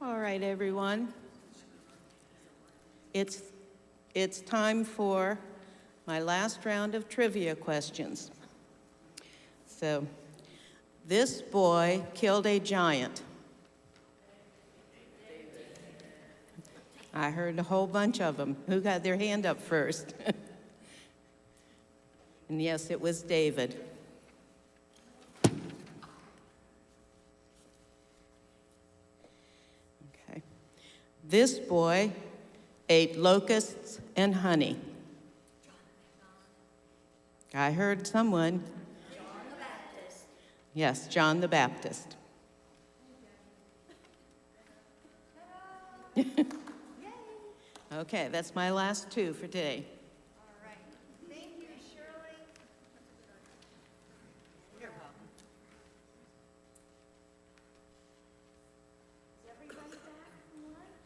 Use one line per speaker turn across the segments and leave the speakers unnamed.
All right, everyone. It's time for my last round of trivia questions. So, this boy killed a giant. I heard a whole bunch of them. Who got their hand up first? And yes, it was David. Okay. This boy ate locusts and honey. I heard someone.
John the Baptist.
Yes, John the Baptist. Okay, that's my last two for today.
All right. Thank you, Shirley.
You're welcome.
Is everybody back from lunch?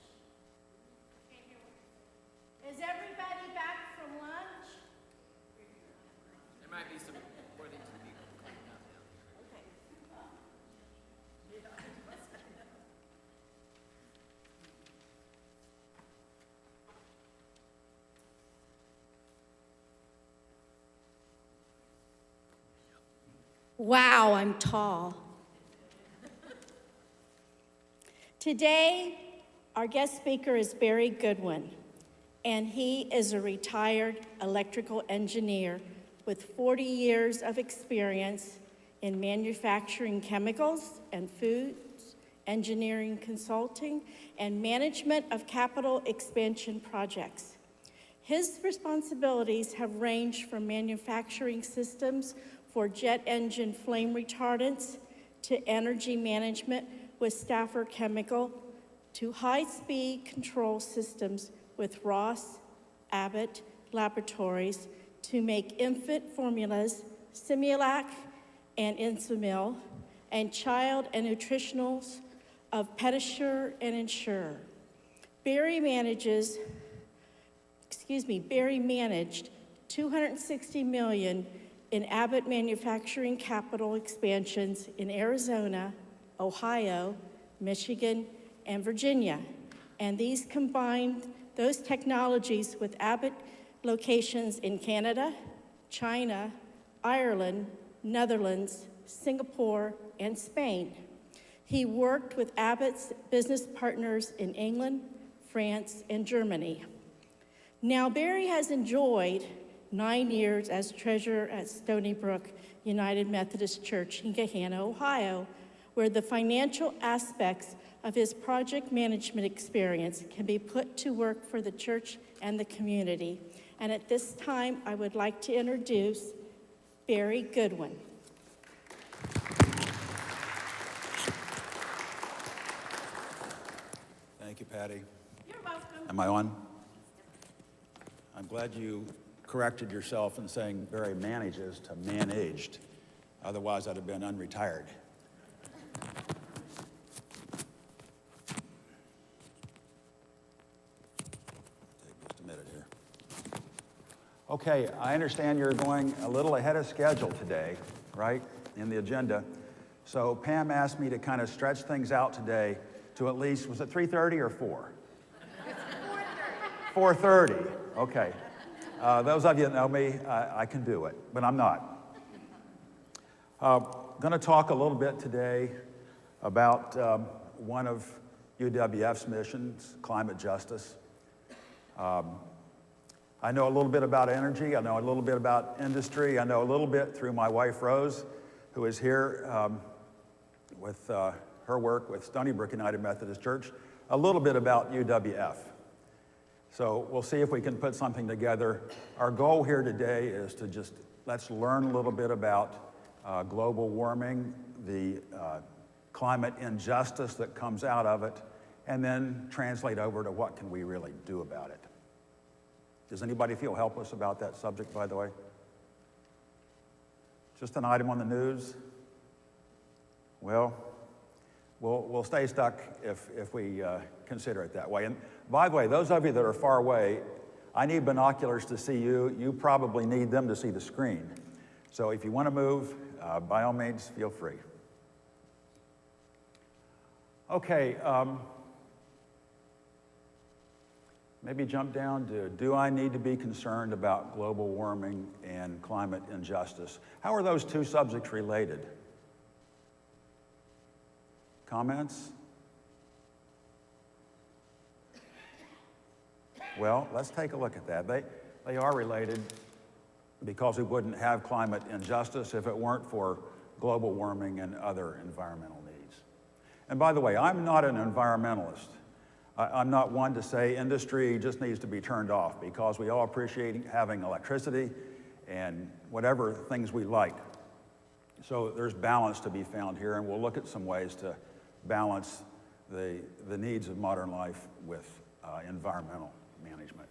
Is everybody back from lunch?
There might be some Worthington people coming up now.
Okay. Wow, I'm tall. Today, our guest speaker is Barry Goodwin, and he is a retired electrical engineer with 40 years of experience in manufacturing chemicals and foods, engineering consulting, and management of capital expansion projects. His responsibilities have ranged from manufacturing systems for jet engine flame retardants to energy management with Stafford Chemical to high-speed control systems with Ross Abbott Laboratories to make infant formulas, Similac and Insumil, and child and nutritionals of Pedisure and Ensure. Barry managed $260 million in Abbott manufacturing capital expansions in Arizona, Ohio, Michigan, and Virginia. And these combined those technologies with Abbott locations in Canada, China, Ireland, Netherlands, Singapore, and Spain. He worked with Abbott's business partners in England, France, and Germany. Now, Barry has enjoyed 9 years as treasurer at Stony Brook United Methodist Church in Gahanna, Ohio, where the financial aspects of his project management experience can be put to work for the church and the community. And at this time, I would like to introduce Barry Goodwin.
Thank you, Patty.
You're welcome.
Am I on? I'm glad you corrected yourself in saying Barry manages to managed. Otherwise, I'd have been unretired. Take just a minute here. Okay, I understand you're going a little ahead of schedule today, right, in the agenda. So Pam asked me to kind of stretch things out today to at least, was it 3:30 or 4?
It's 4:30.
4:30, okay. Those of you that know me, I can do it, but I'm not. Going to talk a little bit today about one of UWF's missions, climate justice. I know a little bit about energy. I know a little bit about industry. I know a little bit through my wife, Rose, who is here with her work with Stony Brook United Methodist Church, a little bit about UWF. So we'll see if we can put something together. Our goal here today is to just, let's learn a little bit about global warming, the climate injustice that comes out of it, and then translate over to what can we really do about it. Does anybody feel helpless about that subject, by the way? Just an item on the news? Well, we'll stay stuck if we consider it that way. And by the way, those of you that are far away, I need binoculars to see you. You probably need them to see the screen. So if you want to move, by all means, feel free. Okay, maybe jump down to, do I need to be concerned about global warming and climate injustice? How are those two subjects related? Comments? Well, let's take a look at that. They are related because we wouldn't have climate injustice if it weren't for global warming and other environmental needs. And by the way, I'm not an environmentalist. I'm not one to say industry just needs to be turned off, because we all appreciate having electricity and whatever things we like. So there's balance to be found here, and we'll look at some ways to balance the needs of modern life with environmental management.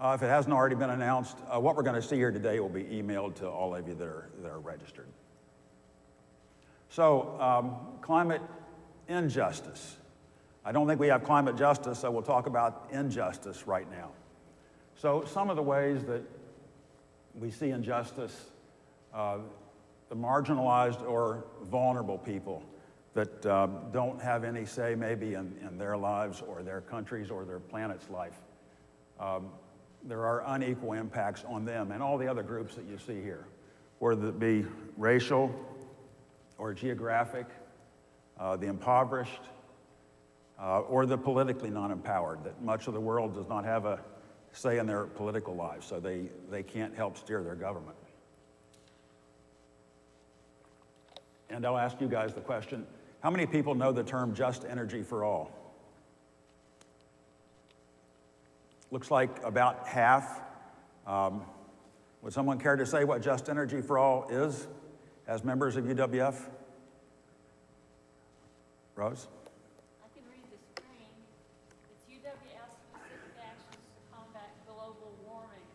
If it hasn't already been announced, what we're going to see here today will be emailed to all of you that are registered. So, climate injustice. I don't think we have climate justice, so we'll talk about injustice right now. So, some of the ways that we see injustice, the marginalized or vulnerable people that don't have any say maybe in their lives or their countries or their planet's life. There are unequal impacts on them and all the other groups that you see here, whether it be racial or geographic, the impoverished, or the politically non-empowered, that much of the world does not have a say in their political lives, so they can't help steer their government. And I'll ask you guys the question, how many people know the term just energy for all? Looks like about half. Would someone care to say what just energy for all is as members of UWF? Rose?
I can read the screen. It's UWF specific actions to combat global warming.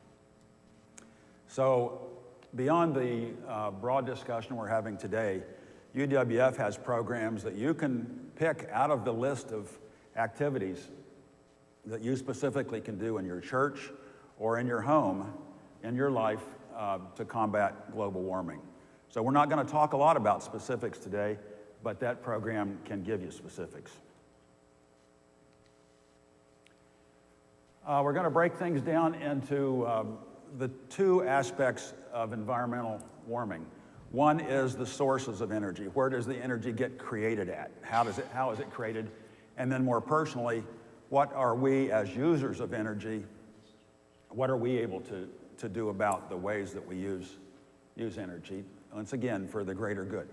So beyond the broad discussion we're having today, UWF has programs that you can pick out of the list of activities that you specifically can do in your church or in your home, in your life, to combat global warming. So we're not going to talk a lot about specifics today, but that program can give you specifics. We're going to break things down into the two aspects of environmental warming. One is the sources of energy. Where does the energy get created at? How is it created? And then more personally, what are we as users of energy, what are we able to do about the ways that we use energy, once again, for the greater good?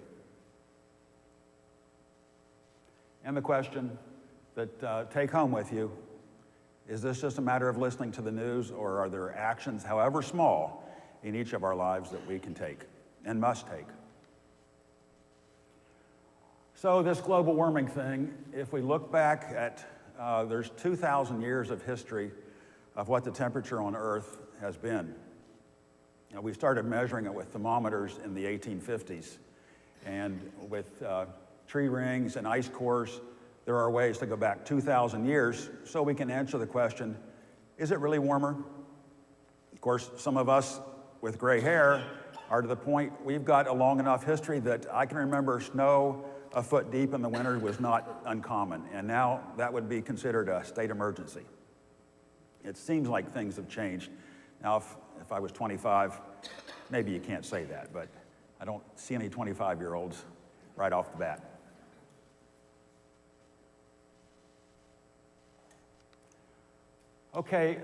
And the question that take home with you, is this just a matter of listening to the news, or are there actions, however small, in each of our lives that we can take and must take? So this global warming thing, if we look back at, there's 2,000 years of history of what the temperature on Earth has been. Now, we started measuring it with thermometers in the 1850s, and with tree rings and ice cores, there are ways to go back 2,000 years so we can answer the question, is it really warmer? Of course, some of us with gray hair are to the point, we've got a long enough history that I can remember snow a foot deep in the winter was not uncommon, and now that would be considered a state emergency. It seems like things have changed. Now, if I was 25, maybe you can't say that, but I don't see any 25-year-olds right off the bat. Okay,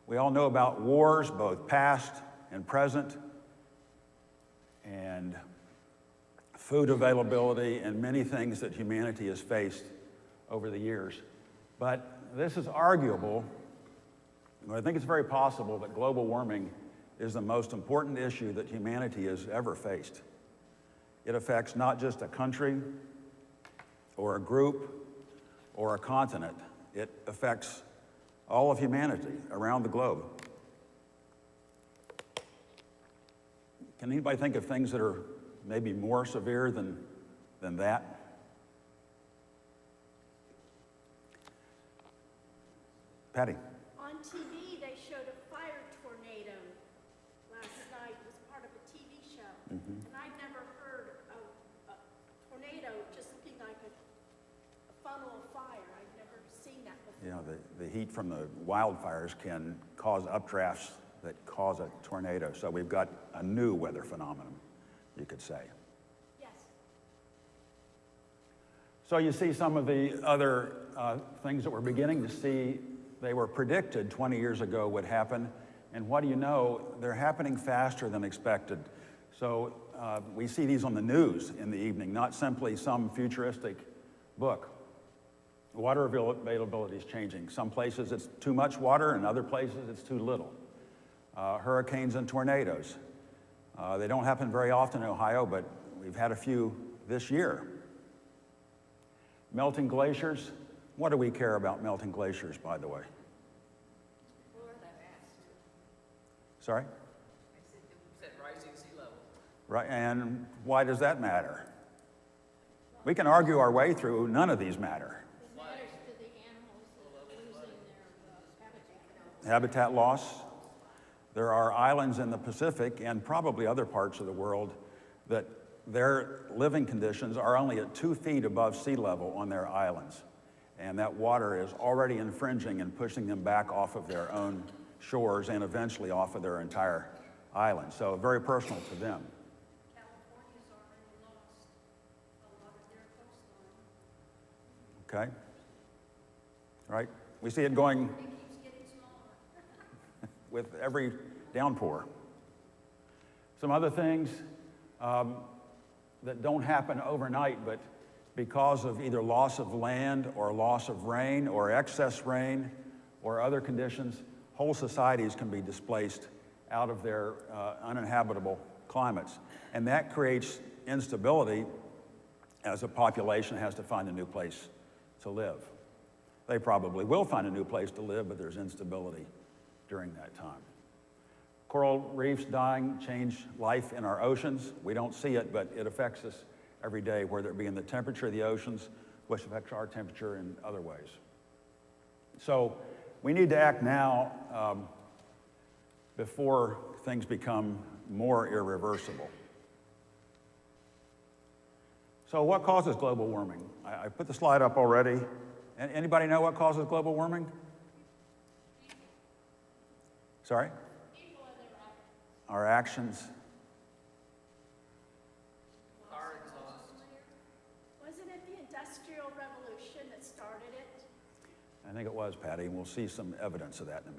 we all know about wars, both past and present, and food availability, and many things that humanity has faced over the years. But this is arguable. I think it's very possible that global warming is the most important issue that humanity has ever faced. It affects not just a country or a group or a continent. It affects all of humanity around the globe. Can anybody think of things that are maybe more severe than that? Patty.
On TV, they showed a fire tornado last night. It was part of a TV show. And I'd never heard of a tornado just looking like a funnel of
you know, the heat from the wildfires can cause updrafts that cause a tornado. So we've got a new weather phenomenon, you could say.
Yes.
So you see some of the other things that we're beginning to see. They were predicted 20 years ago would happen, and what do you know? They're happening faster than expected. So we see these on the news in the evening, not simply some futuristic book. Water availability is changing. Some places it's too much water, and other places it's too little. Hurricanes and tornadoes. They don't happen very often in Ohio, but we've had a few this year. Melting glaciers. What do we care about melting glaciers, by the way? Sorry?
I said rising sea level.
Right, and why does that matter? We can argue our way through, none of these matter.
It matters to the animals that are losing their habitat.
Habitat loss. There are islands in the Pacific and probably other parts of the world that their living conditions are only at 2 feet above sea level on their islands. And that water is already infringing and pushing them back off of their own shores and eventually off of their entire island. So very personal to them.
California's already lost a lot of their coastline.
Okay? Right? We see it going
It keeps getting smaller.
with every downpour. Some other things that don't happen overnight, but because of either loss of land or loss of rain or excess rain or other conditions, whole societies can be displaced out of their uninhabitable climates. And that creates instability as a population has to find a new place to live. They probably will find a new place to live, but there's instability during that time. Coral reefs dying change life in our oceans. We don't see it, but it affects us every day, whether it be in the temperature of the oceans, which affects our temperature in other ways. So we need to act now before things become more irreversible. So what causes global warming? I put the slide up already. Anybody know what causes global warming? Sorry? Our actions.
Car exhaust.
Wasn't it the Industrial Revolution that started it?
I think it was, Patty, and we'll see some evidence of that in a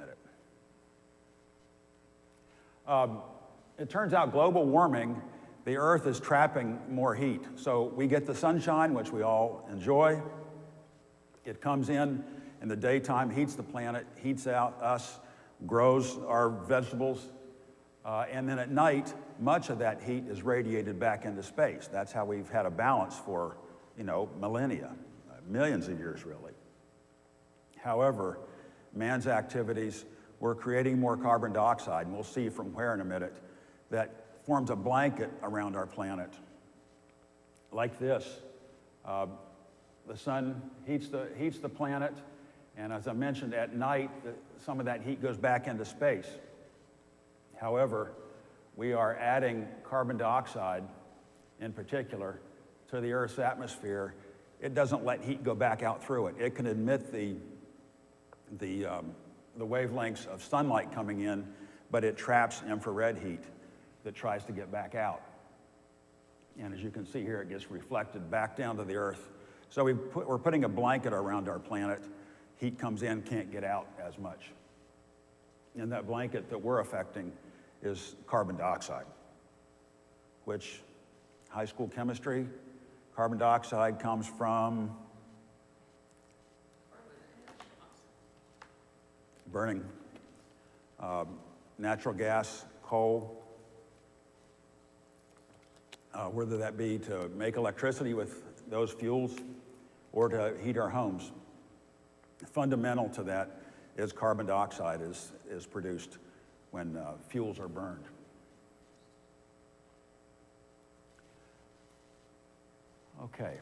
minute. It turns out global warming, the Earth is trapping more heat. So we get the sunshine, which we all enjoy. It comes in the daytime, heats the planet, heats out us, grows our vegetables, and then at night, much of that heat is radiated back into space. That's how we've had a balance for, millennia, millions of years, really. However, man's activities, we're creating more carbon dioxide, and we'll see from where in a minute, that forms a blanket around our planet, like this. The sun heats the planet, and as I mentioned, at night, some of that heat goes back into space. However, we are adding carbon dioxide, in particular, to the Earth's atmosphere. It doesn't let heat go back out through it. It can emit the wavelengths of sunlight coming in, but it traps infrared heat that tries to get back out. And as you can see here, it gets reflected back down to the Earth. So we're putting a blanket around our planet. Heat comes in, can't get out as much. And that blanket that we're affecting is carbon dioxide, which high school chemistry, carbon dioxide comes from burning natural gas, coal, whether that be to make electricity with those fuels or to heat our homes. Fundamental to that is carbon dioxide is produced when fuels are burned. Okay.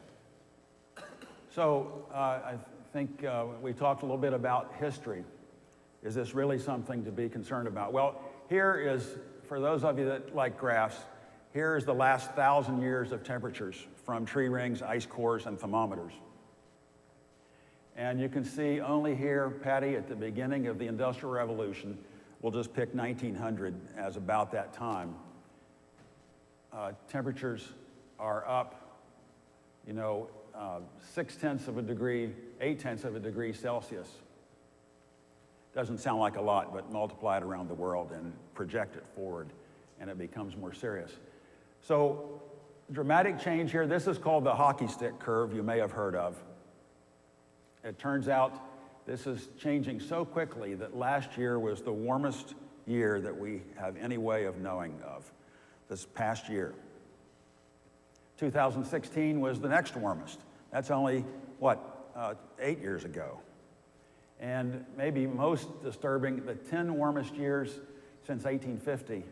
So I think we talked a little bit about history. Is this really something to be concerned about? Well, here is, for those of you that like graphs, here is the last 1,000 years of temperatures from tree rings, ice cores, and thermometers. And you can see only here, Patty, at the beginning of the Industrial Revolution, we'll just pick 1900 as about that time. Temperatures are up, 0.6 of a degree, 0.8 of a degree Celsius. Doesn't sound like a lot, but multiply it around the world and project it forward, and it becomes more serious. So, dramatic change here. This is called the hockey stick curve you may have heard of. It turns out this is changing so quickly that last year was the warmest year that we have any way of knowing of, this past year. 2016 was the next warmest. That's only, 8 years ago. And maybe most disturbing, the 10 warmest years since 1850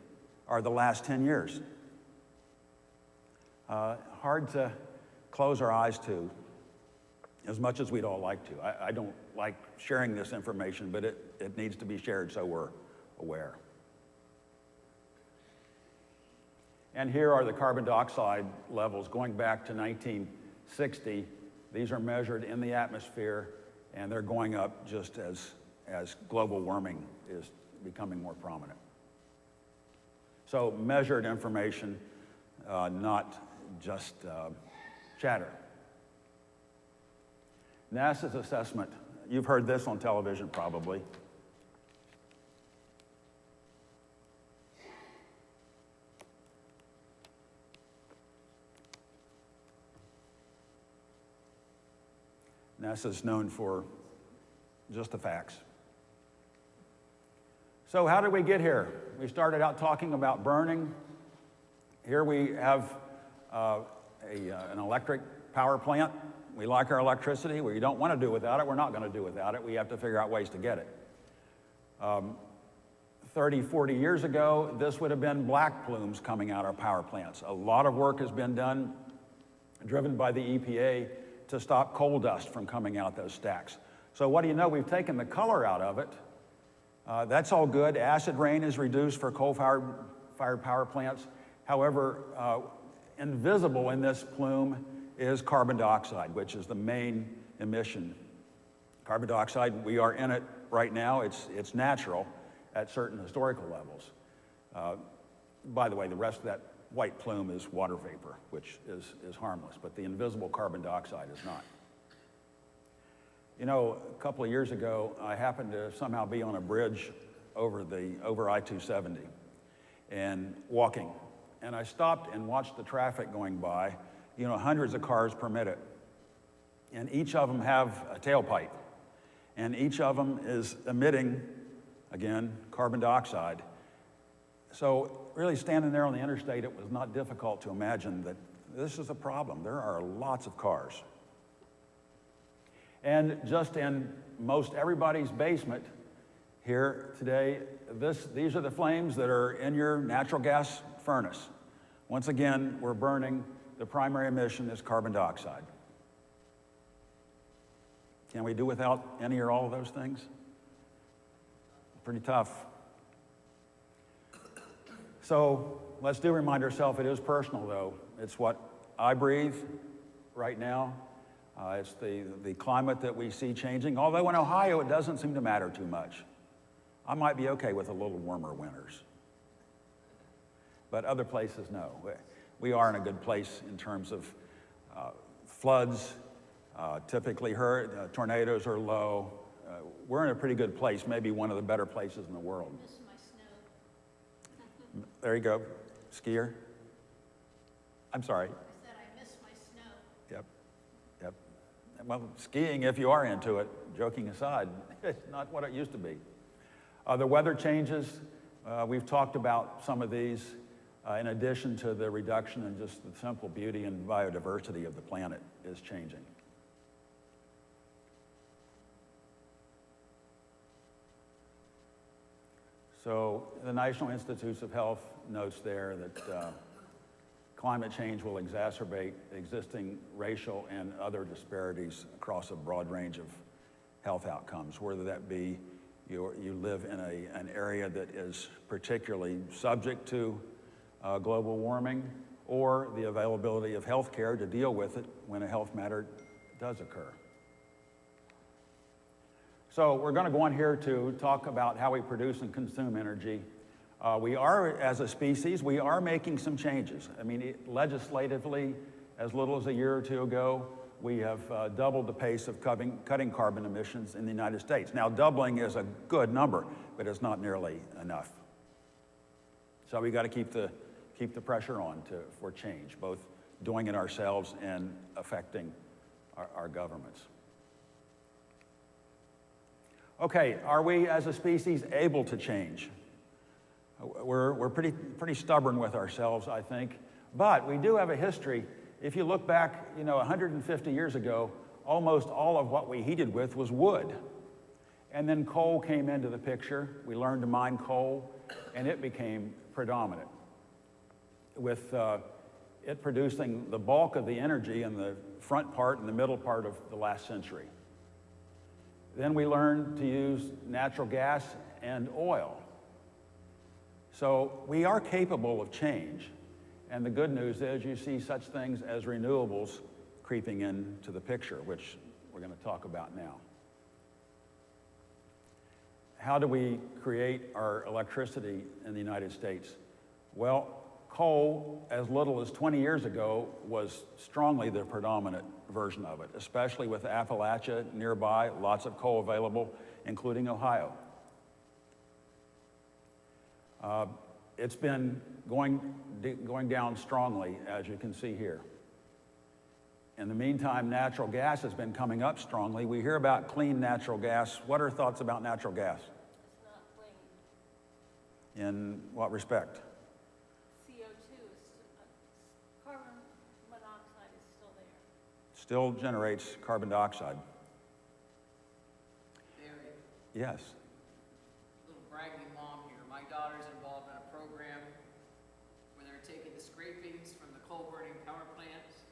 are the last 10 years. Hard to close our eyes to, as much as we'd all like to. I don't like sharing this information, but it needs to be shared so we're aware. And here are the carbon dioxide levels going back to 1960. These are measured in the atmosphere, and they're going up just as global warming is becoming more prominent. So measured information, not just chatter. NASA's assessment, you've heard this on television probably. NASA's known for just the facts. So how did we get here? We started out talking about burning. Here we have an electric power plant. We like our electricity. We don't want to do without it. We're not going to do without it. We have to figure out ways to get it. 30, 40 years ago, this would have been black plumes coming out of our power plants. A lot of work has been done, driven by the EPA, to stop coal dust from coming out those stacks. So what do you know? We've taken the color out of it. That's all good. Acid rain is reduced for coal-fired power plants. However, invisible in this plume is carbon dioxide, which is the main emission. Carbon dioxide, we are in it right now. It's natural at certain historical levels. By the way, the rest of that white plume is water vapor, which is harmless, but the invisible carbon dioxide is not. A couple of years ago, I happened to somehow be on a bridge over I-270 and walking. And I stopped and watched the traffic going by, hundreds of cars per minute. And each of them have a tailpipe. And each of them is emitting, again, carbon dioxide. So really standing there on the interstate, it was not difficult to imagine that this is a problem. There are lots of cars. And just in most everybody's basement here today, these are the flames that are in your natural gas furnace. Once again, we're burning. The primary emission is carbon dioxide. Can we do without any or all of those things? Pretty tough. So let's remind ourselves it is personal, though. It's what I breathe right now. It's the climate that we see changing. Although in Ohio, it doesn't seem to matter too much. I might be okay with a little warmer winters. But other places, no. We are in a good place in terms of floods. Typically, tornadoes are low. We're in a pretty good place, maybe one of the better places in the world.
Miss my snow.
There you go, skier. I'm sorry.
I said I miss my snow.
Yep. Well, skiing, if you are into it, joking aside, it's not what it used to be. The weather changes, we've talked about some of these, in addition to the reduction in just the simple beauty and biodiversity of the planet is changing. So the National Institutes of Health notes there that climate change will exacerbate existing racial and other disparities across a broad range of health outcomes, whether that be you live in an area that is particularly subject to global warming, or the availability of health care to deal with it when a health matter does occur. So we're going to go on here to talk about how we produce and consume energy. We are, as a species, we are making some changes. I mean, legislatively, as little as a year or two ago, we have doubled the pace of cutting carbon emissions in the United States. Now, doubling is a good number, but it's not nearly enough. So we got to keep the pressure on for change, both doing it ourselves and affecting our governments. Okay, are we as a species able to change? We're pretty stubborn with ourselves, I think, but we do have a history. If you look back, 150 years ago, almost all of what we heated with was wood. And then coal came into the picture. We learned to mine coal, and it became predominant, with it producing the bulk of the energy in the front part and the middle part of the last century. Then we learned to use natural gas and oil. So we are capable of change. And the good news is you see such things as renewables creeping into the picture, which we're going to talk about now. How do we create our electricity in the United States? Well, coal, as little as 20 years ago, was strongly the predominant version of it, especially with Appalachia nearby, lots of coal available, including Ohio. It's been going down strongly, as you can see here. In the meantime, natural gas has been coming up strongly. We hear about clean natural gas. What are thoughts about natural gas?
It's not clean.
In what respect?
CO2 is, carbon monoxide is still there.
Still generates carbon dioxide.
Barry,
Yes.
little bragging mom here. My daughter's involved in a program where they're taking the scrapings from the coal burning power plants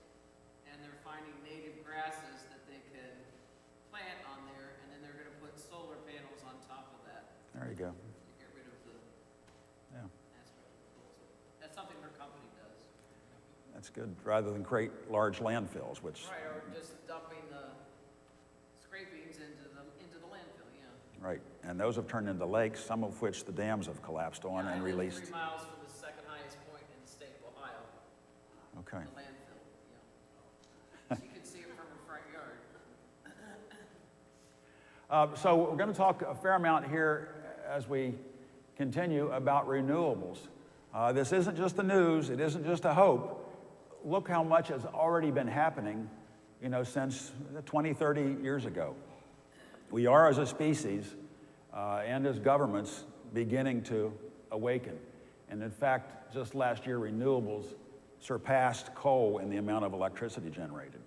and they're finding native grasses that they can plant on there, and then they're going to put solar panels on top of that
There you go.
to get rid of the
Yeah,
aspect of the coal. So that's something her company does.
that's good. Rather than create large landfills, which,
Right, or just dumping the scrapings into the landfill, yeah.
right. And those have turned into lakes, some of which the dams have collapsed on
Yeah, I
and
live
released.
3 miles from the second highest point in the state of Ohio,
Okay.
the landfill, yeah. So you can see it from her front yard.
So we're going to talk a fair amount here as we continue about renewables. This isn't just the news, it isn't just a hope. Look how much has already been happening, since 20, 30 years ago. We are, as a species and as governments, beginning to awaken. And in fact, just last year, renewables surpassed coal in the amount of electricity generated.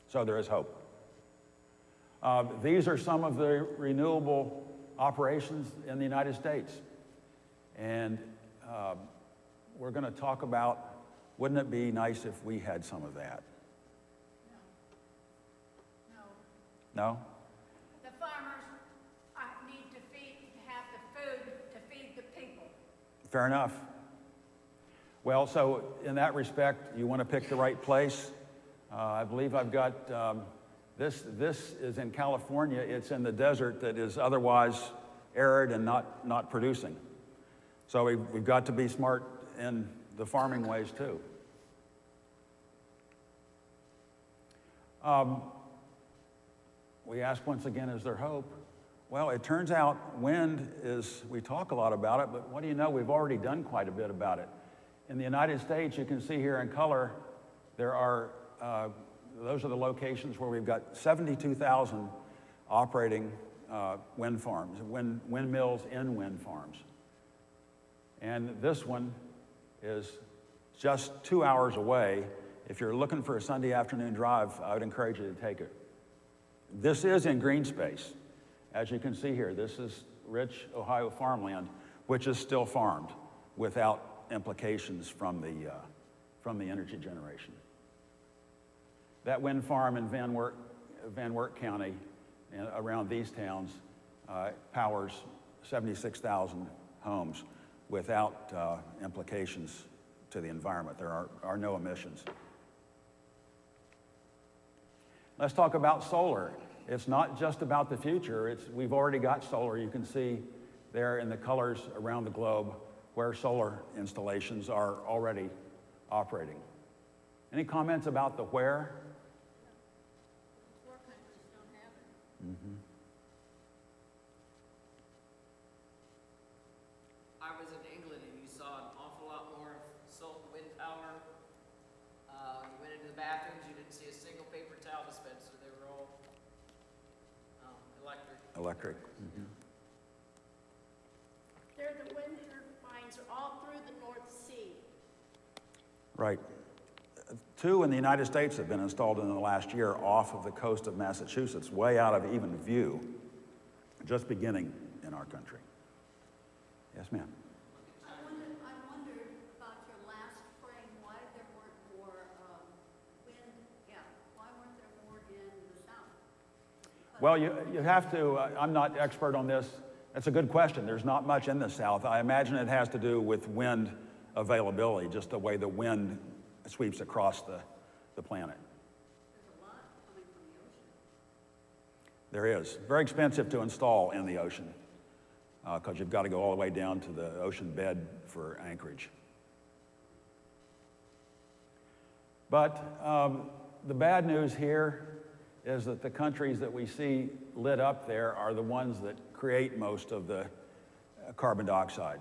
So there is hope. These are some of the renewable operations in the United States. And we're going to talk about, wouldn't it be nice if we had some of that?
No.
No?
The farmers need to have the food to feed the people.
Fair enough. Well, so in that respect, you want to pick the right place. I believe I've got, this is in California. It's in the desert that is otherwise arid and not producing. So we've got to be smart in the farming ways too. We ask once again, is there hope? Well, it turns out wind is, we talk a lot about it, but what do you know? We've already done quite a bit about it. In the United States, you can see here in color, there are, those are the locations where we've got 72,000 operating wind farms, windmills in wind farms. And this one is just 2 hours away. If you're looking for a Sunday afternoon drive, I would encourage you to take it. This is in green space. As you can see here, this is rich Ohio farmland, which is still farmed without implications from the energy generation. That wind farm in Van Wert County, around these towns, powers 76,000 homes without implications to the environment. There are no emissions. Let's talk about solar. it's not just about the future. We've already got solar. You can see there in the colors around the globe where solar installations are already operating. Any comments about the where?
Poor countries don't have it.
I was in England and you saw an awful lot more wind power. You went into the bathrooms, you didn't see a single paper towel dispenser. They were all electric.
Electric.
They're the wind turbines are all through the North Sea.
Right. 2 in the United States have been installed in the last year off of the coast of Massachusetts, way out of even view, just beginning in our country. Yes, ma'am.
I wondered about your last frame, why there weren't more why weren't there more in the south?
Well, you have to, I'm not expert on this. That's a good question. There's not much in the South. I imagine it has to do with wind availability, just the way the wind sweeps across the planet.
There's a lot coming from the ocean.
There is. Very expensive to install in the ocean because you've got to go all the way down to the ocean bed for anchorage. But the bad news here is that the countries that we see lit up there are the ones that create most of the carbon dioxide.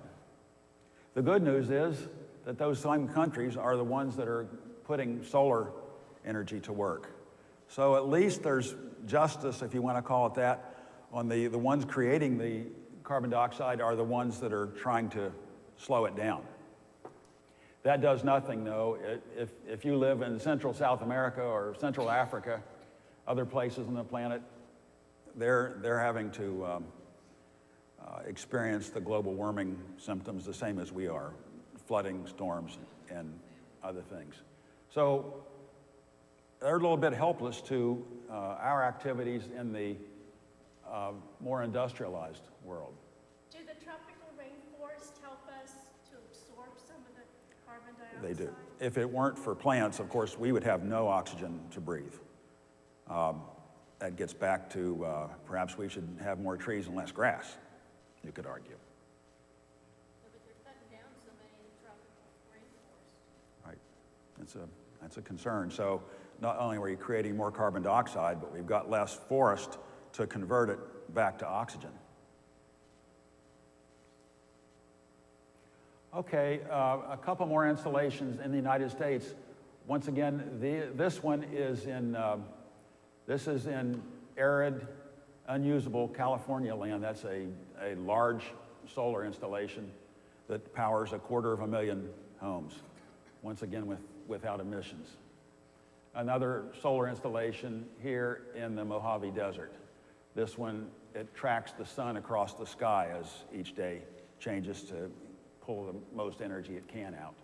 The good news is that those same countries are the ones that are putting solar energy to work. So at least there's justice, if you want to call it that, on the ones creating the carbon dioxide are the ones that are trying to slow it down. That does nothing, though. If you live in Central South America or Central Africa, other places on the planet, they're having to experience the global warming symptoms the same as we are. Flooding, storms, and other things. So they're a little bit helpless to our activities in the more industrialized world.
Do the tropical rainforests help us to absorb some of the carbon dioxide?
They do. If it weren't for plants, of course, we would have no oxygen to breathe. That gets back to perhaps we should have more trees and less grass, you could argue.
But they're cutting down so many of the tropical rainforests.
Right. That's a concern. So not only are we creating more carbon dioxide, but we've got less forest to convert it back to oxygen. Okay, a couple more installations in the United States. Once again, this one is in arid, unusable California land. That's a large solar installation that powers 250,000 homes, once again without emissions. Another solar installation here in the Mojave Desert. This one, it tracks the sun across the sky as each day changes to pull the most energy it can out.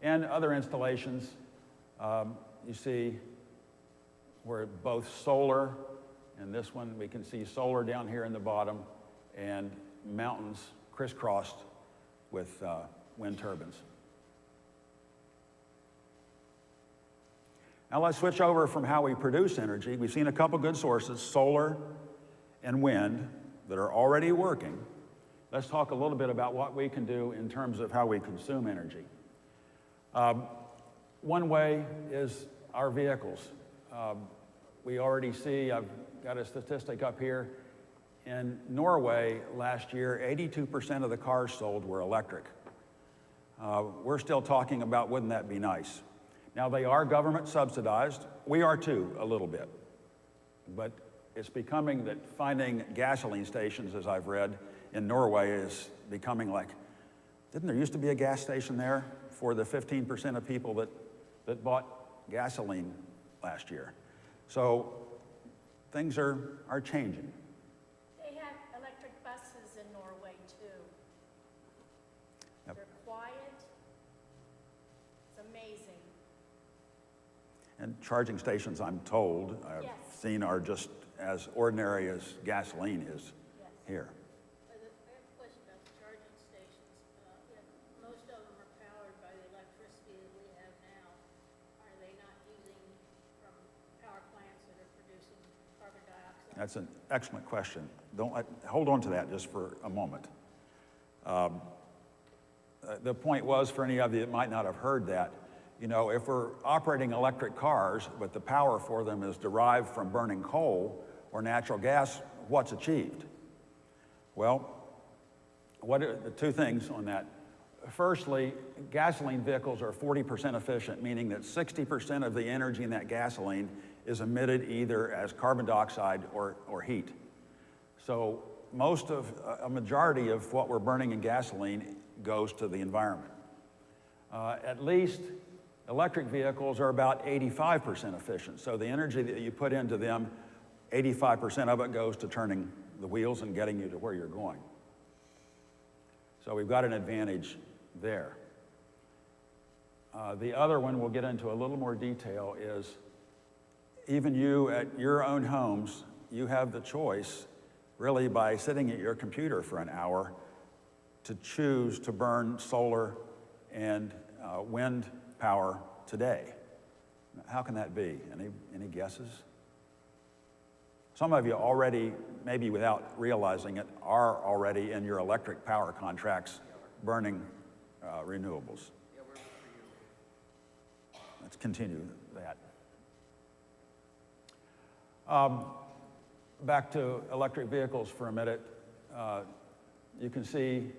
And other installations, you see where both solar, and this one we can see solar down here in the bottom, and mountains crisscrossed with wind turbines. Now let's switch over from how we produce energy. We've seen a couple good sources, solar and wind, that are already working. Let's talk a little bit about what we can do in terms of how we consume energy. One way is our vehicles. We already see, I've got a statistic up here, in Norway last year, 82% of the cars sold were electric. We're still talking about, wouldn't that be nice? Now, they are government subsidized. We are too, a little bit. But it's becoming that finding gasoline stations, as I've read, in Norway is becoming like, didn't there used to be a gas station there for the 15% of people that bought gasoline last year? So things are changing.
They have electric buses in Norway too.
Yep.
They're quiet. It's amazing.
And charging stations, I'm told, I've
Yes.
seen are just as ordinary as gasoline is here.
I have a question about the charging stations. Most of them are powered by the electricity that we have now. Are they not using from
That's an excellent question. Hold on to that just for a moment. The point was, for any of you that might not have heard that, you know, if we're operating electric cars, but the power for them is derived from burning coal or natural gas, what's achieved? Well, what are the two things on that? Firstly, gasoline vehicles are 40% efficient, meaning that 60% of the energy in that gasoline is emitted either as carbon dioxide or heat. So a majority of what we're burning in gasoline goes to the environment. At least electric vehicles are about 85% efficient. So the energy that you put into them, 85% of it goes to turning the wheels and getting you to where you're going. So we've got an advantage there. The other one we'll get into a little more detail is even you at your own homes, you have the choice, really by sitting at your computer for an hour, to choose to burn solar and wind power today. How can that be? Any guesses? Some of you already, maybe without realizing it, are already in your electric power contracts burning renewables. Let's continue that. Back to electric vehicles for a minute. You can see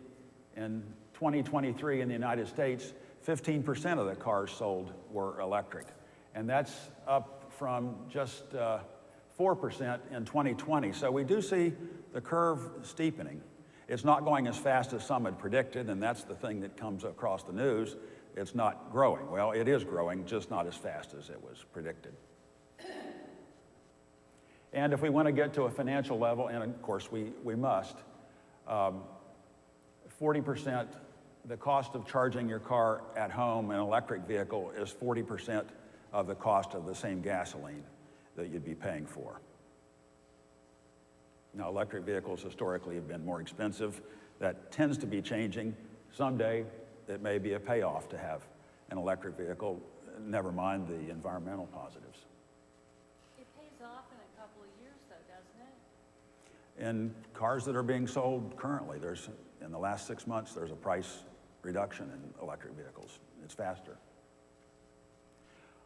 in 2023 in the United States, 15% of the cars sold were electric. And that's up from just 4% in 2020. So we do see the curve steepening. It's not going as fast as some had predicted, and that's the thing that comes across the news. It's not growing. Well, it is growing, just not as fast as it was predicted. And if we want to get to a financial level, and of course we must, 40%, the cost of charging your car at home, an electric vehicle, is 40% of the cost of the same gasoline that you'd be paying for. Now, electric vehicles historically have been more expensive. That tends to be changing. Someday, it may be a payoff to have an electric vehicle, never mind the environmental positives.
It pays off in a couple of years, though, doesn't it?
In cars that are being sold currently, in the last 6 months, there's a price reduction in electric vehicles. It's faster.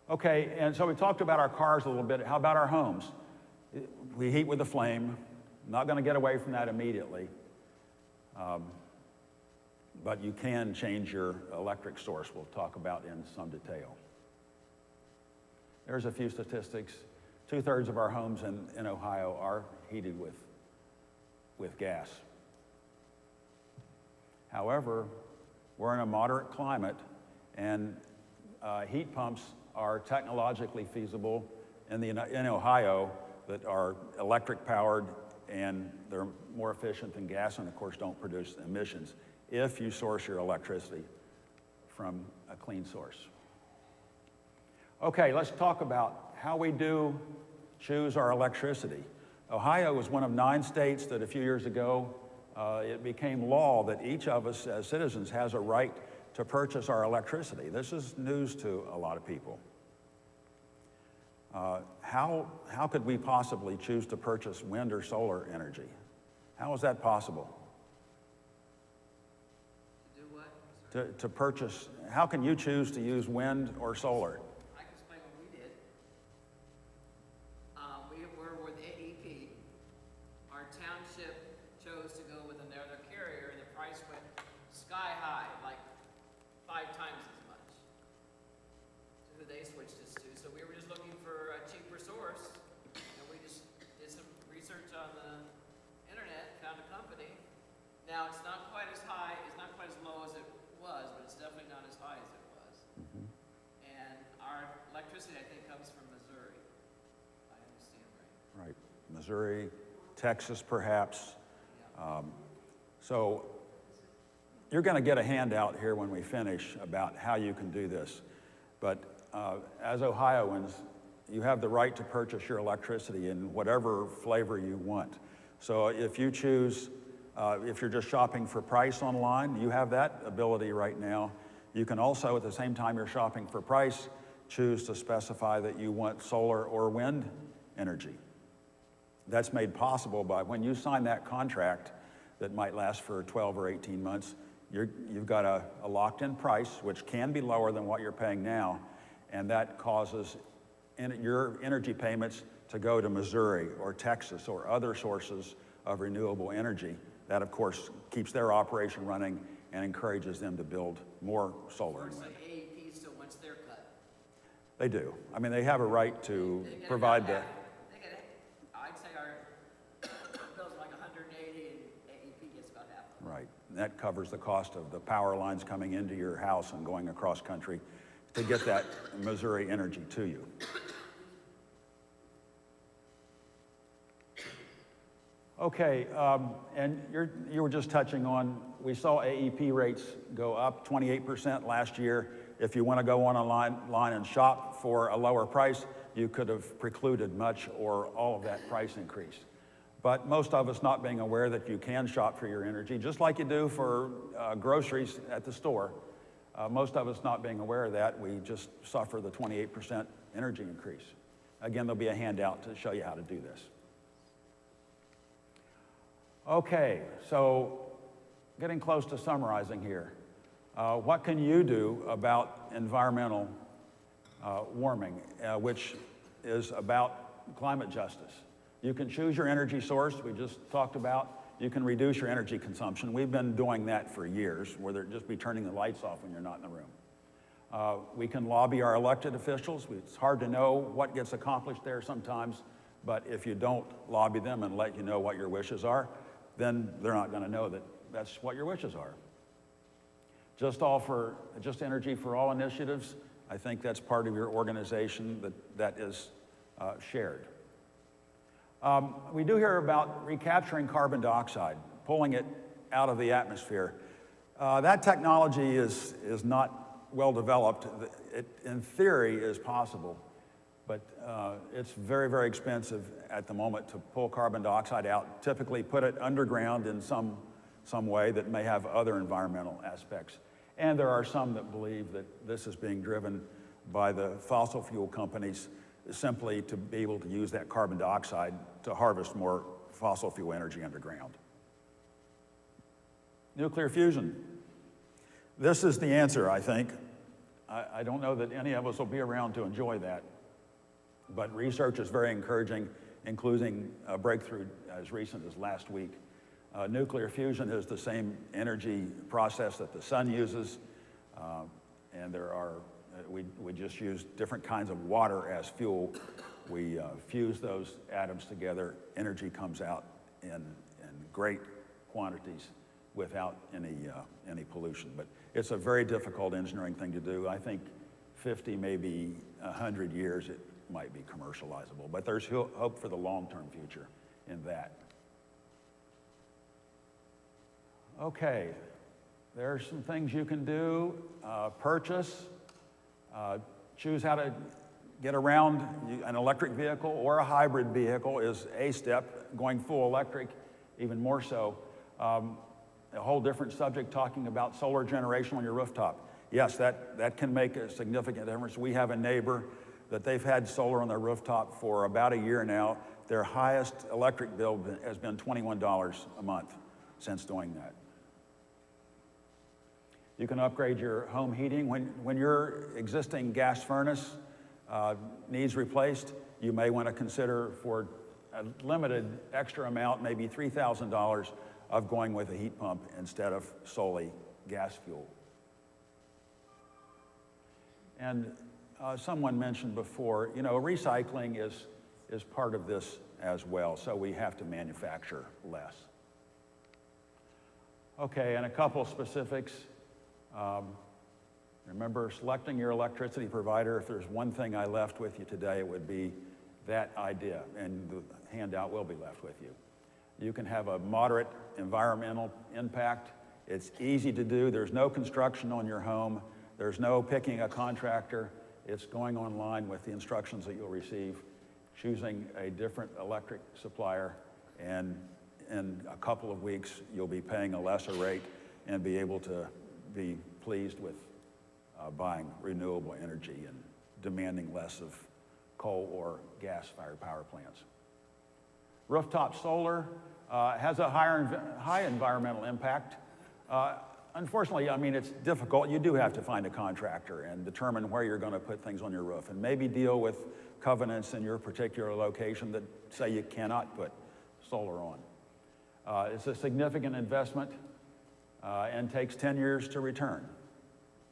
Okay, and so we talked about our cars a little bit. How about our homes? We heat with a flame. Not going to get away from that immediately. But you can change your electric source. We'll talk about in some detail. There's a few statistics. 2/3 of our homes in Ohio are heated with gas. However, we're in a moderate climate, and heat pumps are technologically feasible in Ohio that are electric powered, and they're more efficient than gas, and of course don't produce emissions if you source your electricity from a clean source. Okay, let's talk about how we do choose our electricity. Ohio was one of 9 states that a few years ago it became law that each of us as citizens has a right to purchase our electricity. This is news to a lot of people. How could we possibly choose to purchase wind or solar energy? How is that possible?
To do what?
To purchase, how can you choose to use wind or solar?
I can explain what we did. We were with AEP. Our township chose to go with another carrier, and the price went sky high, like 5 times as much. Who they switched us to. So we were just looking for a cheaper source, and we just did some research on the internet, found a company. Now it's not quite as high, it's not quite as low as it was, but it's definitely not as high as it was.
Mm-hmm.
And our electricity, I think, comes from Missouri, if I understand right.
Right, Missouri, Texas perhaps. So you're going to get a handout here when we finish about how you can do this. But as Ohioans, you have the right to purchase your electricity in whatever flavor you want. So if you choose, if you're just shopping for price online, you have that ability right now. You can also, at the same time you're shopping for price, choose to specify that you want solar or wind energy. That's made possible by when you sign that contract that might last for 12 or 18 months, you've got a locked-in price, which can be lower than what you're paying now, and that causes your energy payments to go to Missouri or Texas or other sources of renewable energy. That, of course, keeps their operation running and encourages them to build more solar and
It's
wind.
like AEP still wants their cut.
They do. I mean, they have a right to
They get
provide
about
the,
half. They get, I'd say our bill's like 180 and AEP gets about half.
right. And that covers the cost of the power lines coming into your house and going across country to get that Missouri energy to you. Okay, and you were just touching on, we saw AEP rates go up 28% last year. If you want to go on a line and shop for a lower price, you could have precluded much or all of that price increase. But most of us not being aware that you can shop for your energy, just like you do for groceries at the store, most of us not being aware of that, we just suffer the 28% energy increase. Again, there'll be a handout to show you how to do this. Okay, so getting close to summarizing here. What can you do about environmental warming, which is about climate justice? You can choose your energy source, we just talked about. You can reduce your energy consumption. We've been doing that for years, where they're just be turning the lights off when you're not in the room. We can lobby our elected officials. It's hard to know what gets accomplished there sometimes, but if you don't lobby them and let you know what your wishes are, then they're not going to know that that's what your wishes are. Just Energy for All initiatives, I think that's part of your organization that is shared. We do hear about recapturing carbon dioxide, pulling it out of the atmosphere. That technology is not well developed. It, in theory, is possible, but it's very, very expensive at the moment to pull carbon dioxide out. Typically put it underground in some way that may have other environmental aspects. And there are some that believe that this is being driven by the fossil fuel companies simply to be able to use that carbon dioxide to harvest more fossil fuel energy underground. Nuclear fusion. This is the answer, I think. I don't know that any of us will be around to enjoy that, but research is very encouraging, including a breakthrough as recent as last week. Nuclear fusion is the same energy process that the sun uses, and we just use different kinds of water as fuel. We fuse those atoms together, energy comes out in great quantities without any pollution. But it's a very difficult engineering thing to do. I think 50, maybe 100 years it might be commercializable, but there's hope for the long-term future in that. Okay, there are some things you can do. Purchase, choose how to get around an electric vehicle or a hybrid vehicle is a step. Going full electric, even more so. A whole different subject talking about solar generation on your rooftop. Yes, that can make a significant difference. We have a neighbor that they've had solar on their rooftop for about a year now. Their highest electric bill has been $21 a month since doing that. You can upgrade your home heating. When your existing gas furnace needs replaced, you may want to consider for a limited extra amount, maybe $3,000, of going with a heat pump instead of solely gas fuel. And someone mentioned before, recycling is part of this as well, so we have to manufacture less. Okay, and a couple specifics. Remember, selecting your electricity provider. If there's one thing I left with you today, it would be that idea, and the handout will be left with you. You can have a moderate environmental impact. It's easy to do. There's no construction on your home. There's no picking a contractor. It's going online with the instructions that you'll receive, choosing a different electric supplier, and in a couple of weeks, you'll be paying a lesser rate and be able to be pleased with buying renewable energy and demanding less of coal or gas-fired power plants. Rooftop solar has a high environmental impact. Unfortunately, I mean, it's difficult. You do have to find a contractor and determine where you're going to put things on your roof, and maybe deal with covenants in your particular location that say you cannot put solar on. It's a significant investment and takes 10 years to return,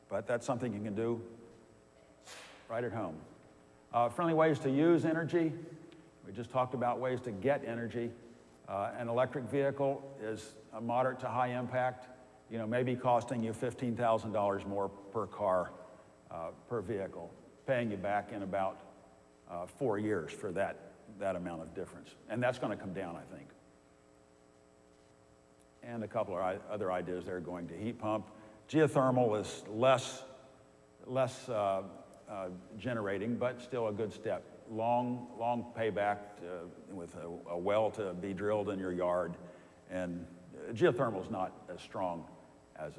but that's something you can do right at home. Friendly ways to use energy. We just talked about ways to get energy. An electric vehicle is a moderate to high impact, you know, maybe costing you $15,000 more per car, per vehicle, paying you back in about 4 years for that amount of difference. And that's going to come down, I think. And a couple of other ideas there going to heat pump. Geothermal is less generating, but still a good step. Long payback with a well to be drilled in your yard, and geothermal is not as strong as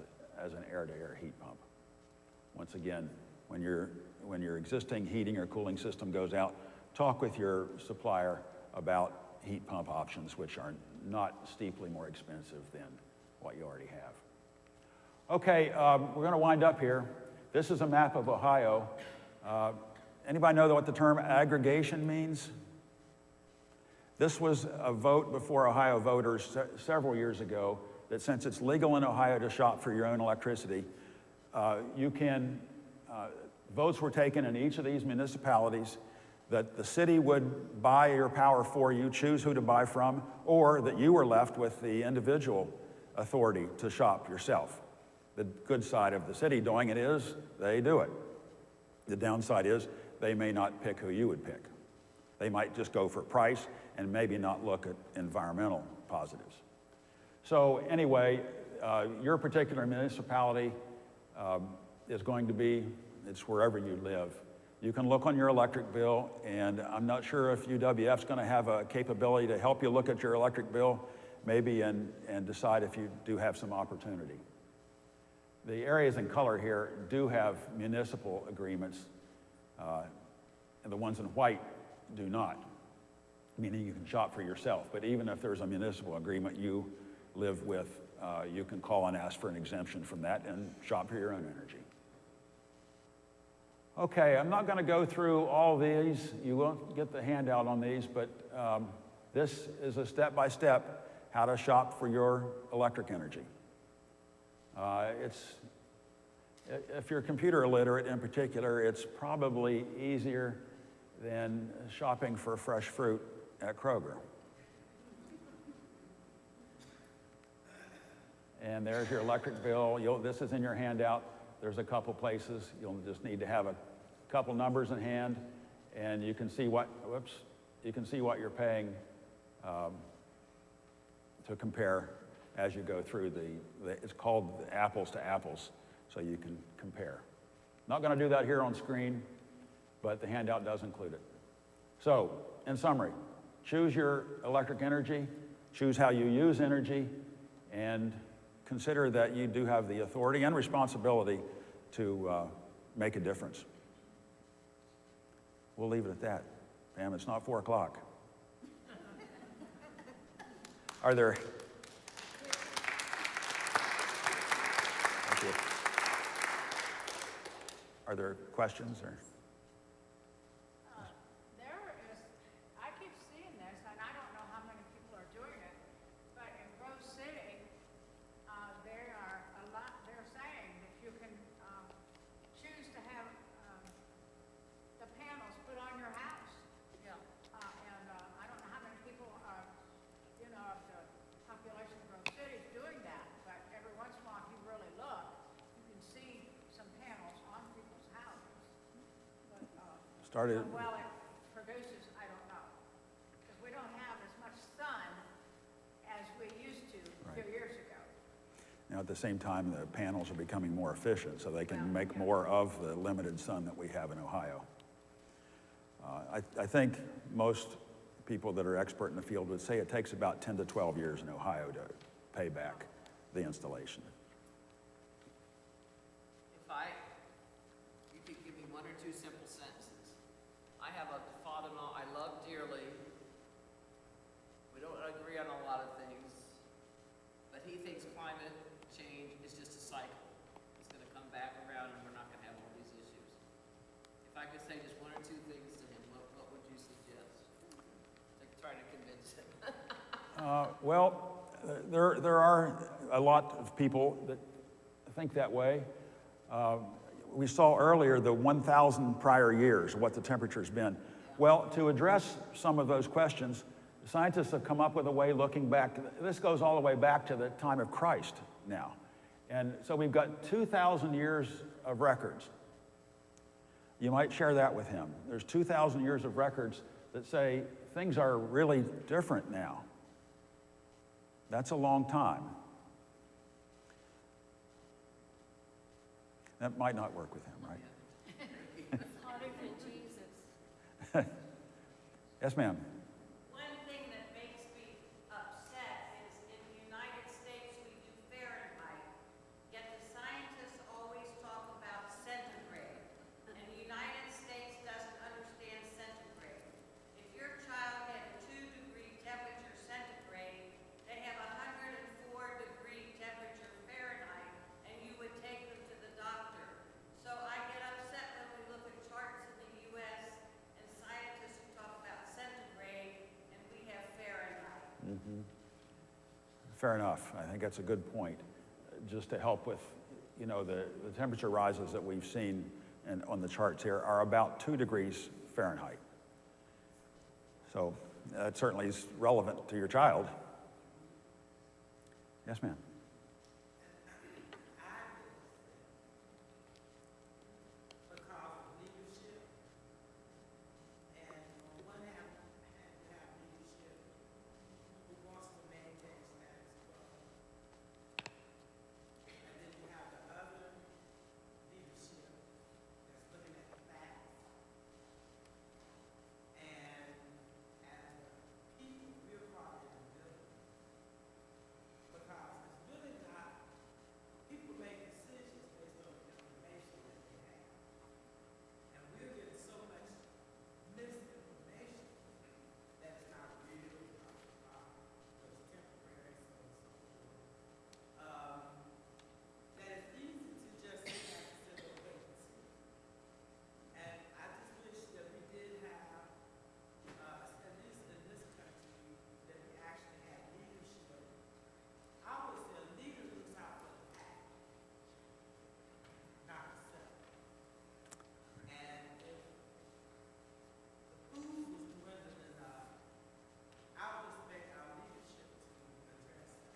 an air-to-air heat pump. Once again, when your existing heating or cooling system goes out, talk with your supplier about heat pump options, which are not steeply more expensive than what you already have. Okay, we're going to wind up here. This is a map of Ohio. Anybody know what the term aggregation means? This was a vote before Ohio voters several years ago that since it's legal in Ohio to shop for your own electricity, votes were taken in each of these municipalities that the city would buy your power for you, choose who to buy from, or that you were left with the individual authority to shop yourself. The good side of the city doing it is they do it. The downside is they may not pick who you would pick. They might just go for price and maybe not look at environmental positives. So anyway, your particular municipality is going to be, it's wherever you live. You can look on your electric bill, and I'm not sure if UWF's going to have a capability to help you look at your electric bill, maybe, and decide if you do have some opportunity. The areas in color here do have municipal agreements, and the ones in white do not, meaning you can shop for yourself. But even if there's a municipal agreement you live with, you can call and ask for an exemption from that and shop for your own energy. Okay, I'm not going to go through all these. You won't get the handout on these, but this is a step-by-step how to shop for your electric energy. If you're computer illiterate in particular, it's probably easier than shopping for fresh fruit at Kroger. And there's your electric bill. This is in your handout. There's a couple places. You'll just need to have a couple numbers in hand, and you can see what you're paying to compare as you go through it's called the apples to apples, so you can compare. Not going to do that here on screen, but the handout does include it. So, in summary, choose your electric energy, choose how you use energy, and consider that you do have the authority and responsibility to make a difference. We'll leave it at that. Pam, it's not 4 o'clock. Are there... Thank you. Are there questions or?
There is, I keep seeing this, and I don't know how many people are doing it, but in Grove City, they're saying that you can choose to have the panels put on your house.
Yeah.
And I don't know how many people are, of the population of Grove City is doing that, but every once in a while, if you really look, you can see some panels on people's houses. But
Started.
how well it produces, I don't know. Because we don't have as much sun as we used to a few years ago.
Now, at the same time, the panels are becoming more efficient, so they can make more of the limited sun that we have in Ohio. I think most people that are expert in the field would say it takes about 10 to 12 years in Ohio to pay back the installation.
You could give me 1 or 2 simple sentences. I have a father-in-law I love dearly I could say just one or two things to him, what would you suggest? Like try to convince him.
Well, there are a lot of people that think that way. We saw earlier the 1,000 prior years, what the temperature's been. Well, to address some of those questions, scientists have come up with a way looking back. This goes all the way back to the time of Christ now. And so we've got 2,000 years of records. You might share that with him. There's 2,000 years of records that say things are really different now. That's a long time. That might not work with him, right?
It's hotter than Jesus.
Yes, ma'am.
One thing that makes me upset is in the United States we do Fahrenheit, yet the scientists always talk about centigrade. And the United States doesn't understand centigrade. If your child had a 2-degree temperature centigrade, they have a 104-degree temperature Fahrenheit, and you would take them to the doctor. So I get upset when we look at charts in the U.S. and scientists who talk about centigrade, and we have Fahrenheit.
Fair enough. I think that's a good point. Just to help with, you know, the temperature rises that we've seen on the charts here are about 2 degrees Fahrenheit. So that certainly is relevant to your child. Yes, ma'am.
Because of leadership, and on one hand, you have leadership who wants to maintain status quo, and then you have the other leadership that's looking at the facts. And as people, we're caught in the middle, because it's really not. People make decisions based on the information that they have. And we're getting so much misinformation that it's not real, but it's temporary, so on and so forth. That it's easy to just sit back and sit and wait and see. And I just wish that we did have, at least in this country, that we actually had leadership. I always say a leader looks out for the pack, not herself. And if the food was dwindling enough, I would expect our leadership to address that.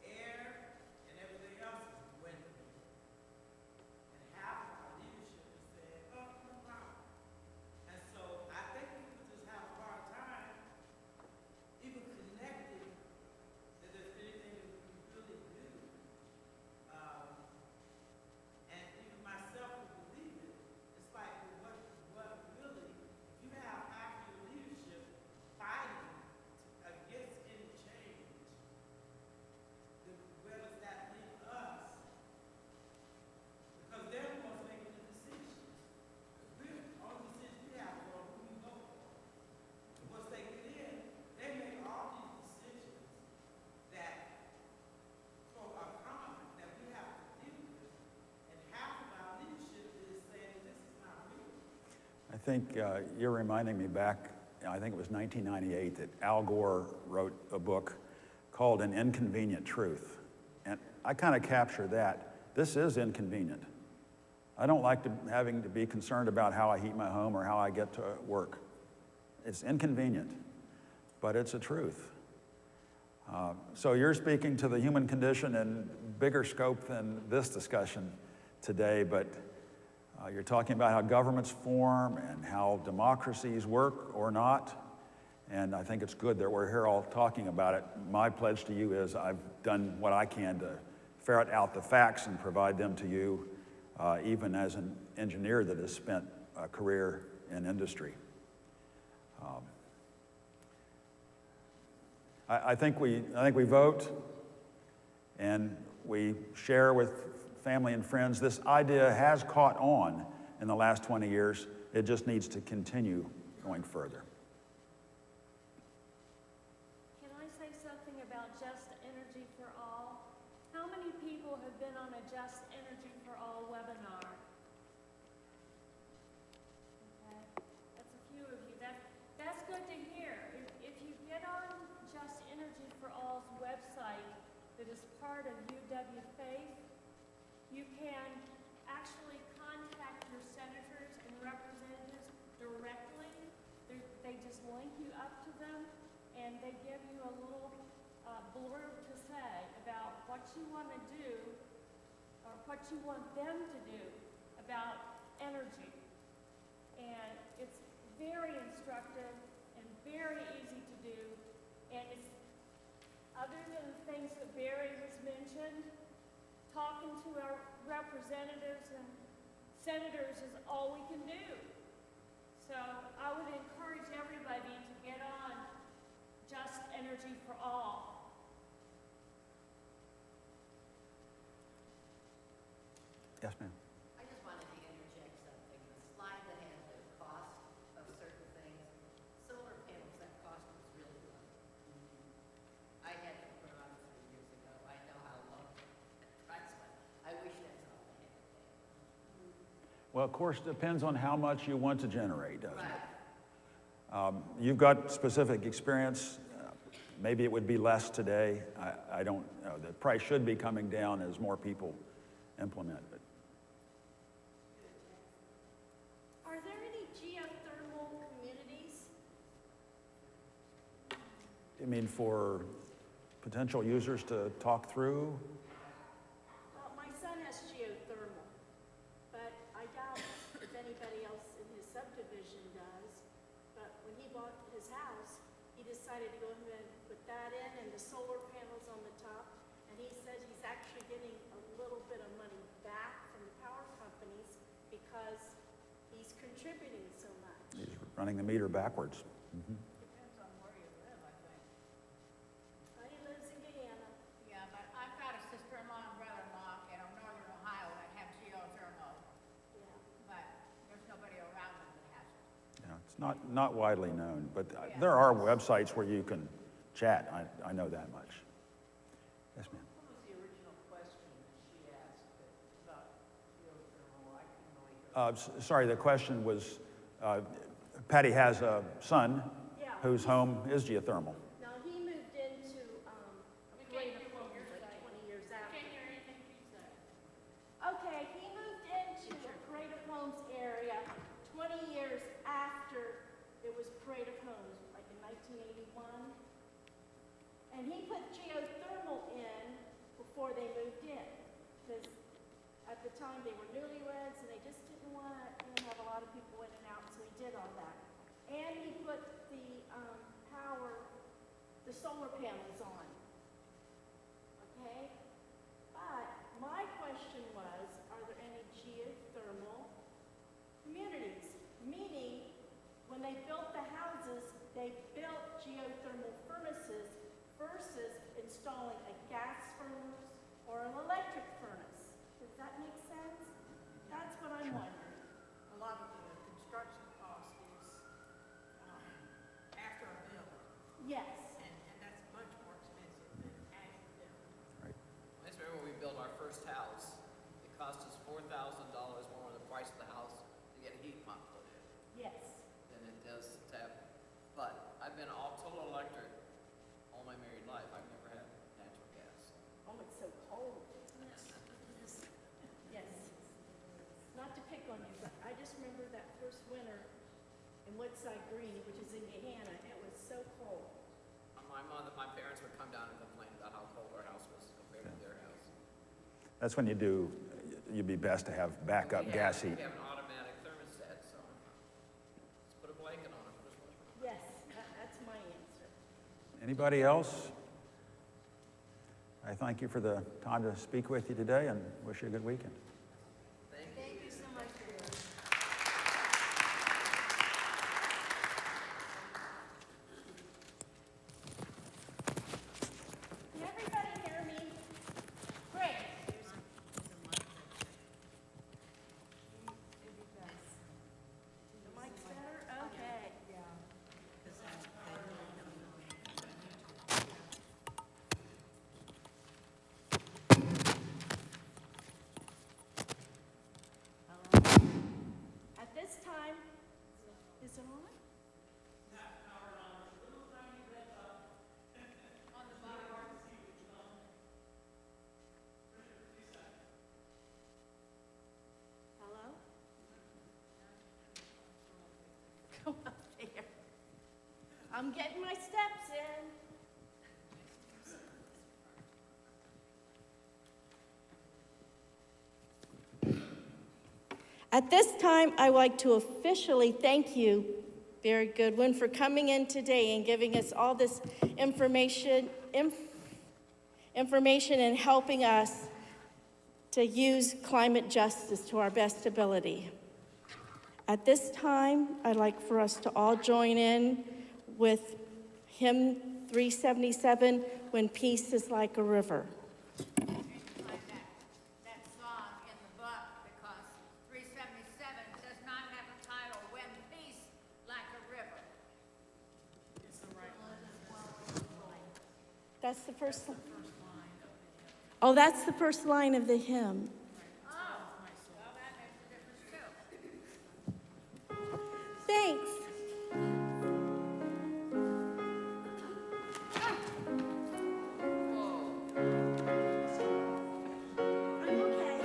Air and everything else is dwindling. And half of our leadership is saying, oh, no problem. And so I think people just have a hard time even connecting that there's anything that we can really do. And even myself who believe it, it's like, what really, if you have half your leadership fighting against any change, then where does that leave us? Because they're the ones making the decisions. We're, all the decisions we have are who we vote for. And once they get in, they make all these decisions that are common, that we have to deal with. And half of our leadership is saying this is not real.
I think you're reminding me back, I think it was 1998, that Al Gore wrote a book called An Inconvenient Truth. And I kind of capture that. This is inconvenient. I don't like having to be concerned about how I heat my home or how I get to work. It's inconvenient, but it's a truth. So you're speaking to the human condition in bigger scope than this discussion today, but you're talking about how governments form and how democracies work or not. And I think it's good that we're here all talking about it. My pledge to you is I've done what I can to ferret out the facts and provide them to you, even as an engineer that has spent a career in industry. I think we vote and we share with family and friends. This idea has caught on in the last 20 years. It just needs to continue going further.
Can I say something about Just Energy for All? How many people have been on a Just Energy for All webinar? website that is part of UW Faith. You can actually contact your senators and representatives directly. They just link you up to them, and they give you a little blurb to say about what you want to do or what you want them to do about energy. And it's very instructive and very easy to do. And it's, other than the things that Barry has mentioned, talking to our representatives and senators is all we can do. So I would encourage everybody to get on Just Energy for All.
Yes, ma'am.
I just wanted to interject something. The slide that had the cost of certain things, solar panels, that cost was really low. I had them put on 3 years ago. I know how low the price was. I wish that's all I had to pay.
Well, of course, depends on how much you want to generate, doesn't it?
Right.
You've got specific experience. Maybe it would be less today. I don't know. The price should be coming down as more people implement it.
Are there any geothermal communities?
You mean for potential users to talk through?
Well, my son has geothermal, but I doubt if anybody else in his subdivision does. But when he bought his house, he decided to go ahead and put that in and the solar panels on the top. And he said he's actually getting a little bit of money back from the power companies because he's contributing so much.
He's running the meter backwards.
Depends on where you live, I think.
He lives in Guyana.
Yeah, but I've got a sister-in-law and brother-in-law in northern Ohio that have geothermal,
Yeah.
but there's nobody around them that has it.
Yeah, it's not widely known, but there are websites where you can chat. I know that much. Yes, ma'am.
What was the original question that she asked about geothermal? I couldn't really hear.
Sorry, the question was, Patty has a son
Yeah.
whose home is geothermal.
Now, he moved into Great Home like 20 years after.
Can't hear anything you say.
Okay, he moved into a Parade of Homes area 20 years after it was Parade of Homes, like in 1981. And he put geothermal in before they moved in, because at the time they were newlyweds and they just didn't want to have a lot of people in and out, so he did all that. And he put the the solar panels on. Okay? But my question was, are there any geothermal communities? Meaning, when they built the houses, they built geothermal furnaces versus installing a gas furnace or an electric furnace. Does that make sense? That's what I'm wondering.
A lot of the construction cost is after a build,
Yes.
and that's much more expensive than adding a build.
Right.
I just remember when we built our first house, it cost us $4,000 more than the price of the house to get a heat pump put in
Yes.
than it does to have. But I've been all total electric all my married life. I've never had natural gas.
Oh, it's so cold. Yes. Not to pick on you, but I just remember that first winter in Woodside Green, which is in Guyana, it was so cold.
My parents would come down and complain about how cold our house was compared to their house.
That's when you'd be best to have backup gas heat.
We have an automatic thermostat, so just put a blanket on it.
Yes, that's my answer.
Anybody else? I thank you for the time to speak with you today and wish you a good weekend.
Thank you so much for your. Can everybody hear me? Great. The mic's better? Okay. At this time, is it on? I'm getting my steps in. At this time, I would like to officially thank you, Barry Goodwin, for coming in today and giving us all this information and helping us to use climate justice to our best ability. At this time, I'd like for us to all join in with hymn 377, When Peace is Like a River.
Like that song in the book, because 377 does not have a title, When Peace Like a River.
That's the first line. Oh, that's the first line of the hymn.
Well, that makes a difference too.
Thanks. I'm okay.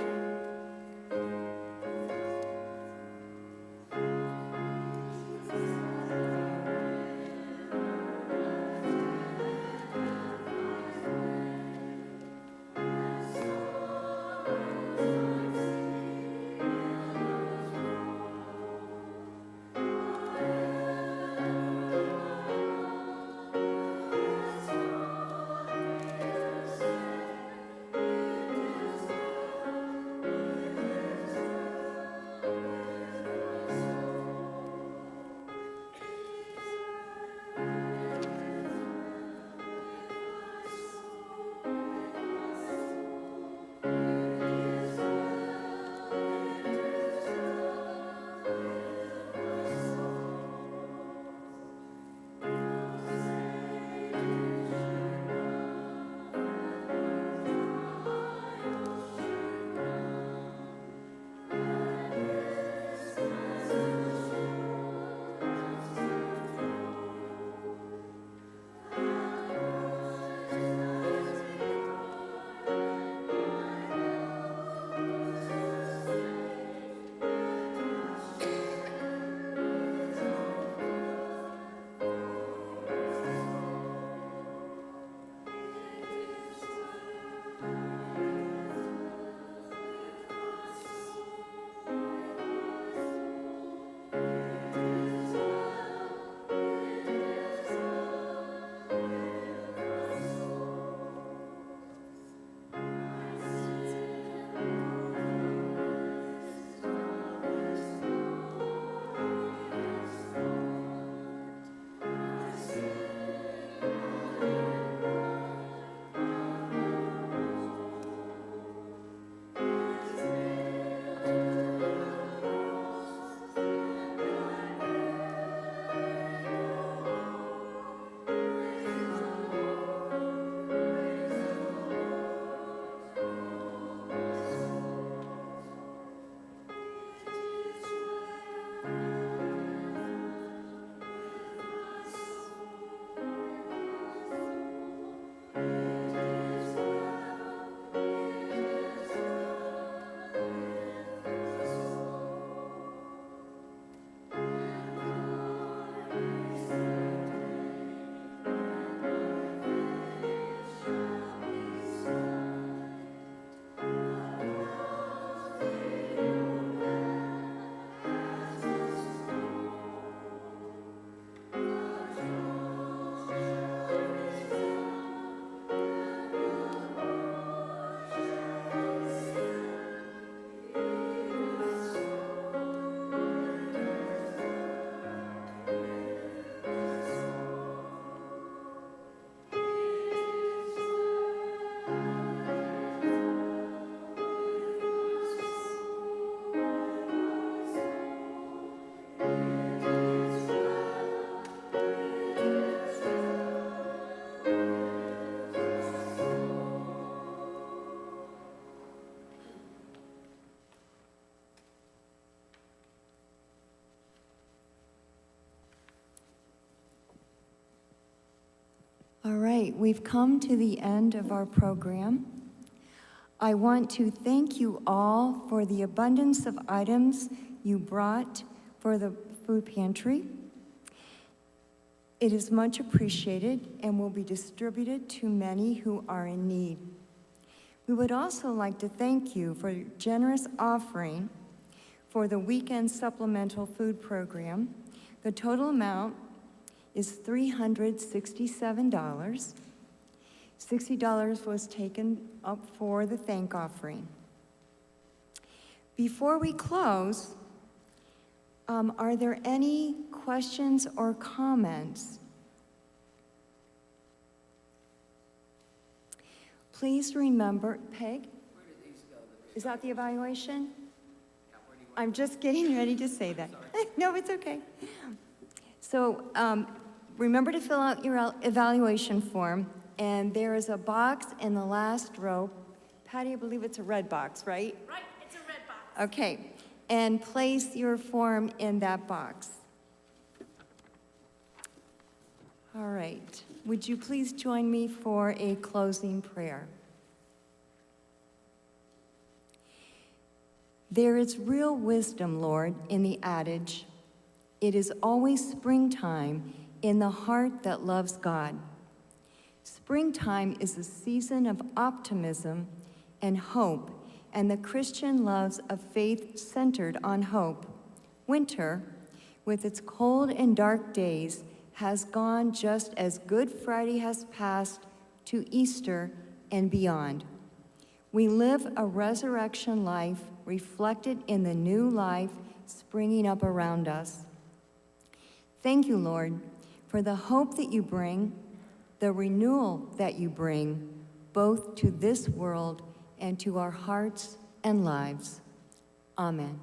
All right, we've come to the end of our program. I want to thank you all for the abundance of items you brought for the food pantry. It is much appreciated and will be distributed to many who are in need. We would also like to thank you for your generous offering for the weekend supplemental food program. The total amount is $367. $60 was taken up for the thank offering. Before we close, are there any questions or comments? Please remember, Peg?
Where did these go?
Is that the evaluation?
Yeah, where do you want?
I'm just getting ready to say that. No, it's okay. So remember to fill out your evaluation form, and there is a box in the last row. Patty, I believe it's a red box, right?
Right, it's a red box.
Okay, and place your form in that box. All right. Would you please join me for a closing prayer? There is real wisdom, Lord, in the adage, it is always springtime in the heart that loves God. Springtime is a season of optimism and hope, and the Christian loves a faith centered on hope. Winter, with its cold and dark days, has gone just as Good Friday has passed to Easter and beyond. We live a resurrection life reflected in the new life springing up around us. Thank you, Lord, for the hope that you bring, the renewal that you bring, both to this world and to our hearts and lives. Amen.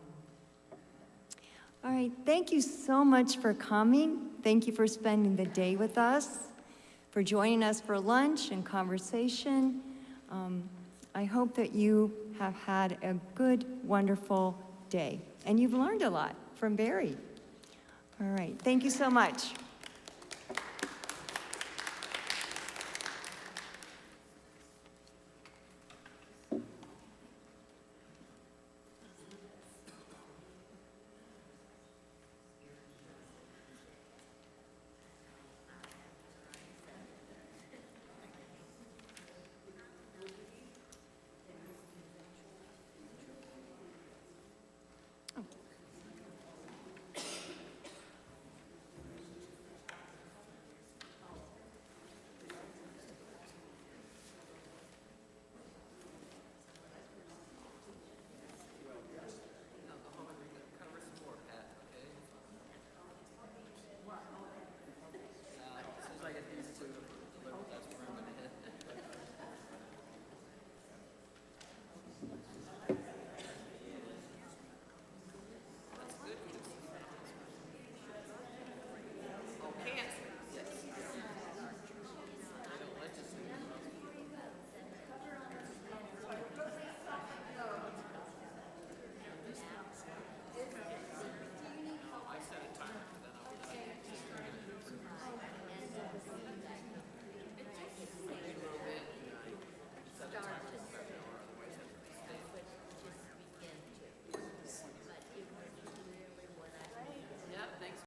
All right, thank you so much for coming. Thank you for spending the day with us, for joining us for lunch and conversation. I hope that you have had a good, wonderful day, and you've learned a lot from Barry. All right, thank you so much.